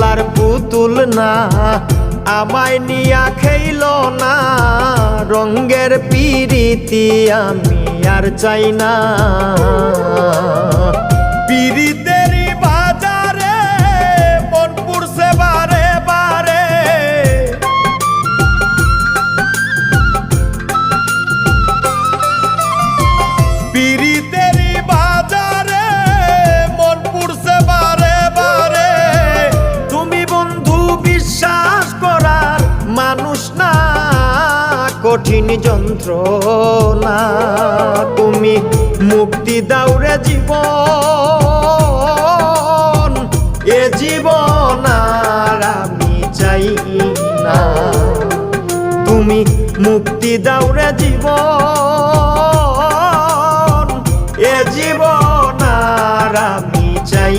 লার পুতুল না আমায় নিয়া খেইল না রঙ্গের পিরিতি আমি আর চাই না পিরিতেরই বাজারে মন পুরছে বারে বারে পিরিতেরই বাজারে মন পুরছে বারে বারে তুমি বন্ধু বিশ্বাস করার মানুষ না কঠিন যন্ত্রণা তুমি মুক্তি দাও রে জীবন এ জীবন আর আমি চাই না তুমি মুক্তি দাও রে জীবন এ জীবন আর আমি চাই